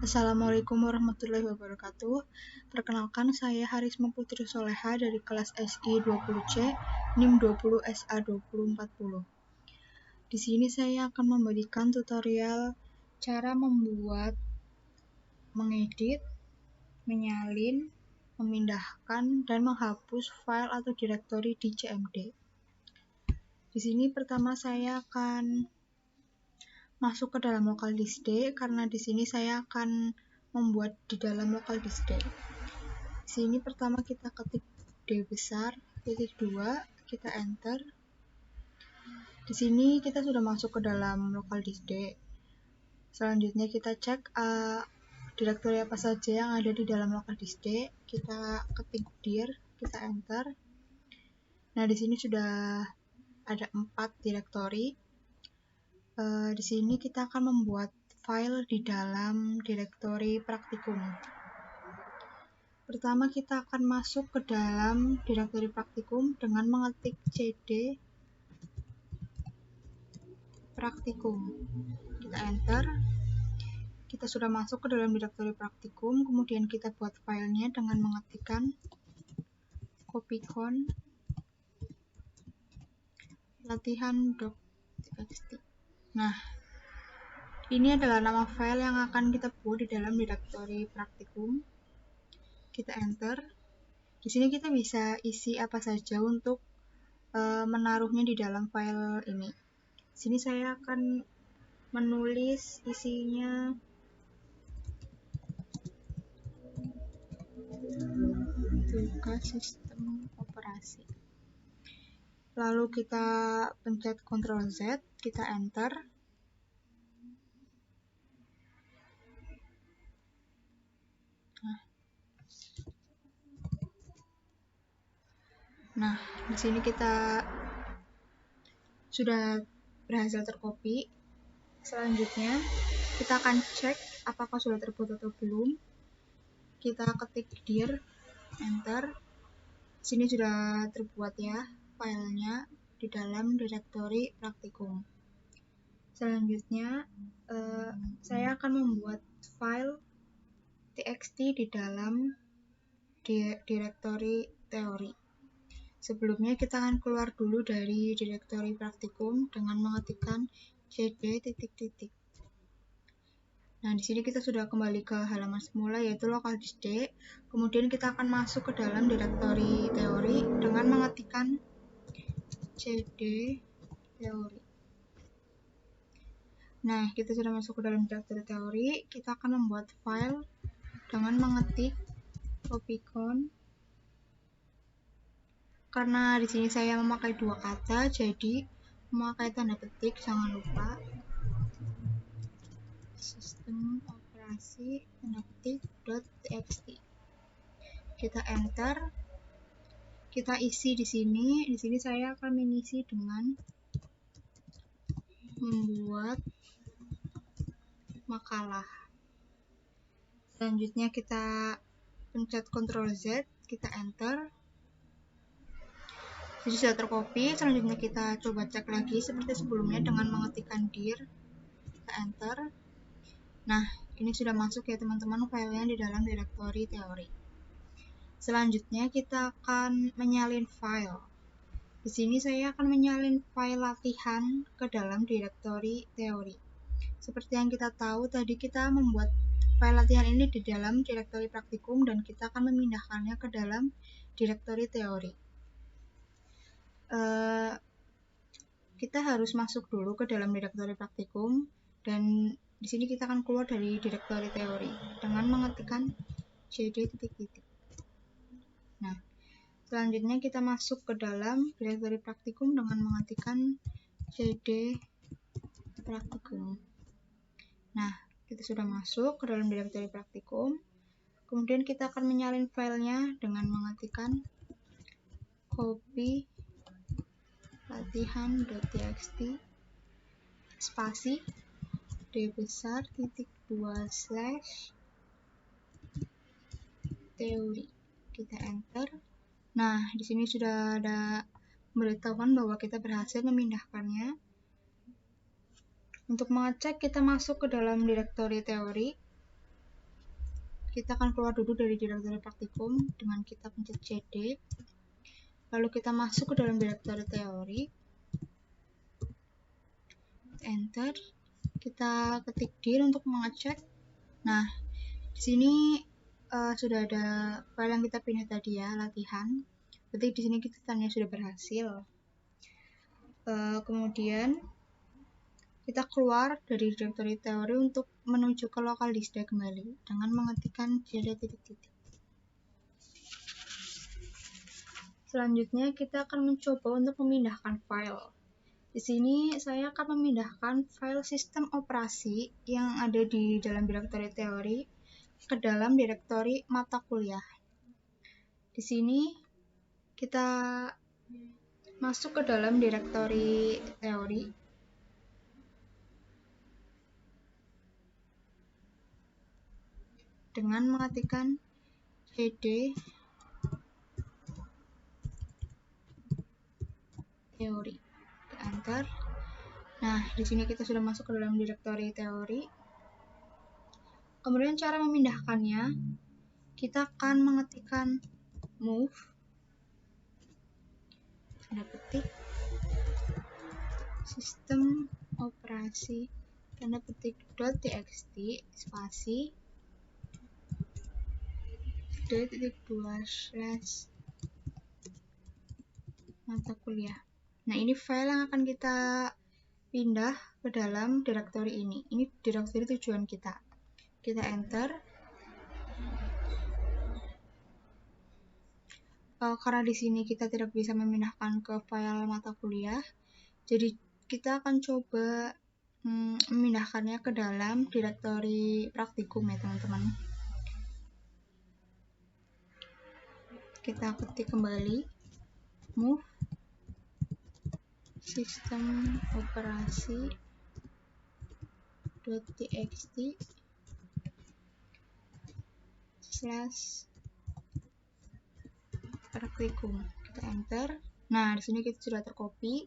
Assalamualaikum warahmatullahi wabarakatuh. Perkenalkan, saya Harisma Putri Soleha dari kelas SI 20C, NIM 20 SA 2040. Di sini saya akan memberikan tutorial cara membuat, mengedit, menyalin, memindahkan, dan menghapus file atau direktori di CMD. Di sini pertama saya akan masuk ke dalam local disk D, karena di sini saya akan membuat di dalam local disk D. Di sini pertama kita ketik D besar, titik 2, kita enter. Di sini kita sudah masuk ke dalam local disk D. Selanjutnya kita cek direktori apa saja yang ada di dalam local disk D. Kita ketik dir, kita enter. Nah, di sini sudah ada 4 direktori. Di sini kita akan membuat file di dalam direktori praktikum. Pertama kita akan masuk ke dalam direktori praktikum dengan mengetik cd praktikum. Kita enter. Kita sudah masuk ke dalam direktori praktikum, kemudian kita buat filenya dengan mengetikkan copycon latihan.txt. Nah, ini adalah nama file yang akan kita buat di dalam direktori praktikum. Kita enter. Di sini kita bisa isi apa saja untuk menaruhnya di dalam file ini. Di sini saya akan menulis isinya tugas sistem operasi. Lalu kita pencet Ctrl Z, kita enter. Nah, di sini kita sudah berhasil tercopy. Selanjutnya, kita akan cek apakah sudah terbuat atau belum. Kita ketik dir, enter. Di sini sudah terbuat ya filenya di dalam direktori praktikum. Selanjutnya, saya akan membuat file txt di dalam direktori teori. Sebelumnya kita akan keluar dulu dari direktori praktikum dengan mengetikkan cd titik-titik. Nah, di sini kita sudah kembali ke halaman semula, yaitu local disk D. Kemudian kita akan masuk ke dalam direktori teori dengan mengetikkan cd teori. Nah, kita sudah masuk ke dalam direktori teori. Kita akan membuat file dengan mengetik copycon. Karena di sini saya memakai 2 kata, jadi memakai tanda petik, jangan lupa. Sistem operasi tanda petik .txt. Kita enter. Kita isi di sini. Di sini saya akan mengisi dengan membuat makalah. Selanjutnya kita pencet Ctrl Z, kita enter. Jadi sudah tercopy. Selanjutnya kita coba cek lagi seperti sebelumnya dengan mengetikkan dir, kita enter. Nah, ini sudah masuk ya teman-teman filenya di dalam direktori teori. Selanjutnya kita akan menyalin file. Di sini saya akan menyalin file latihan ke dalam direktori teori. Seperti yang kita tahu tadi, kita membuat file latihan ini di dalam direktori praktikum dan kita akan memindahkannya ke dalam direktori teori. Kita harus masuk dulu ke dalam direktori praktikum, dan di sini kita akan keluar dari direktori teori dengan mengetikkan cd titik-titik. Nah, selanjutnya kita masuk ke dalam direktori praktikum dengan mengetikkan cd praktikum. Nah, kita sudah masuk ke dalam direktori praktikum. Kemudian kita akan menyalin filenya dengan mengetikkan copy latihan.txt spasi d besar titik 2 slash teori. Kita enter. Nah, di sini sudah ada pemberitahuan bahwa kita berhasil memindahkannya. Untuk mengecek, kita masuk ke dalam direktori teori. kita akan keluar dulu dari direktori praktikum dengan kita pencet CD, lalu kita masuk ke dalam direktori teori, enter, kita ketik dir untuk mengecek. Nah, di sini sudah ada file yang kita pindah tadi ya, latihan. Berarti di sini kita tanya sudah berhasil. Kemudian kita keluar dari direktori teori untuk menuju ke lokal disk kembali dengan mengetikkan jada titik-titik. Selanjutnya kita akan mencoba untuk memindahkan file. Di sini saya akan memindahkan file sistem operasi yang ada di dalam direktori teori ke dalam direktori mata kuliah. Di sini kita masuk ke dalam direktori teori. Dengan mengetikkan cd teori, enter. Nah, di sini kita sudah masuk ke dalam direktori teori. Kemudian cara memindahkannya, kita akan mengetikkan move, tanda petik, sistem operasi, tanda petik .txt, spasi, d.2 slash mata kuliah. Nah, ini file yang akan kita pindah ke dalam direktori ini. Ini direktori tujuan kita. Kita enter. Karena di sini kita tidak bisa memindahkan ke file mata kuliah, jadi kita akan coba memindahkannya ke dalam direktori praktikum ya teman-teman. Kita ketik kembali move sistem operasi .txt slash praktikum. Kita enter. Nah, di sini kita sudah tercopy.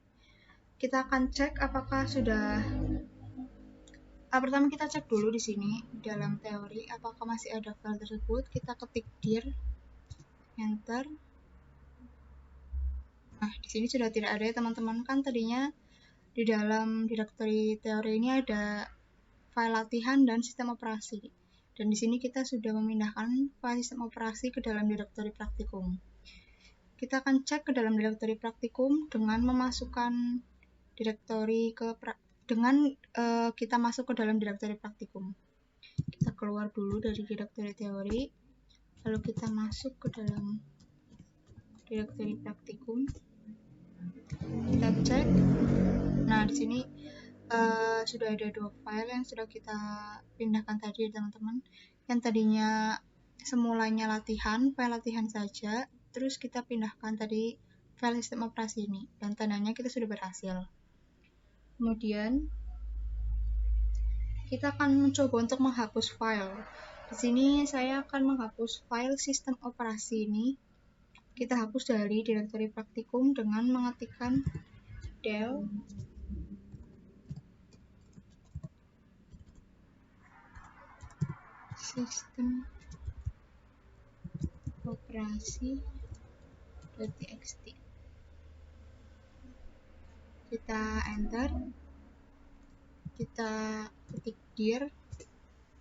Kita akan cek apakah sudah. Pertama kita cek dulu di sini dalam teori apakah masih ada file tersebut. Kita ketik dir, enter. Nah, di sini sudah tidak ada ya teman-teman. Kan tadinya di dalam direktori teori ini ada file latihan dan sistem operasi. Dan di sini kita sudah memindahkan file sistem operasi ke dalam direktori praktikum. Kita akan cek ke dalam direktori praktikum dengan memasukkan direktori kita masuk ke dalam direktori praktikum. Kita keluar dulu dari direktori teori, lalu kita masuk ke dalam direktori praktikum. Kita cek. Nah, di sini sudah ada 2 file yang sudah kita pindahkan tadi teman-teman. Yang tadinya semulanya latihan, file latihan saja, terus kita pindahkan tadi file sistem operasi ini, dan tandanya kita sudah berhasil. Kemudian kita akan mencoba untuk menghapus file. Di sini saya akan menghapus file sistem operasi ini. Kita hapus dari direktori praktikum dengan mengetikkan del sistem operasi.txt. Kita enter. Kita ketik dir.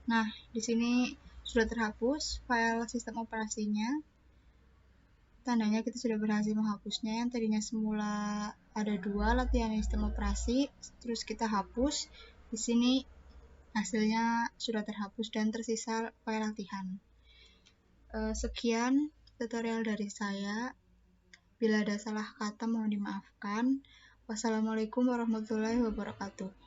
Nah, di sini sudah terhapus file sistem operasinya. Tandanya kita sudah berhasil menghapusnya. Yang tadinya semula ada 2 latihan sistem operasi, terus kita hapus. Di sini hasilnya sudah terhapus dan tersisa file latihan. Sekian tutorial dari saya. Bila ada salah kata mohon dimaafkan. Wassalamualaikum warahmatullahi wabarakatuh.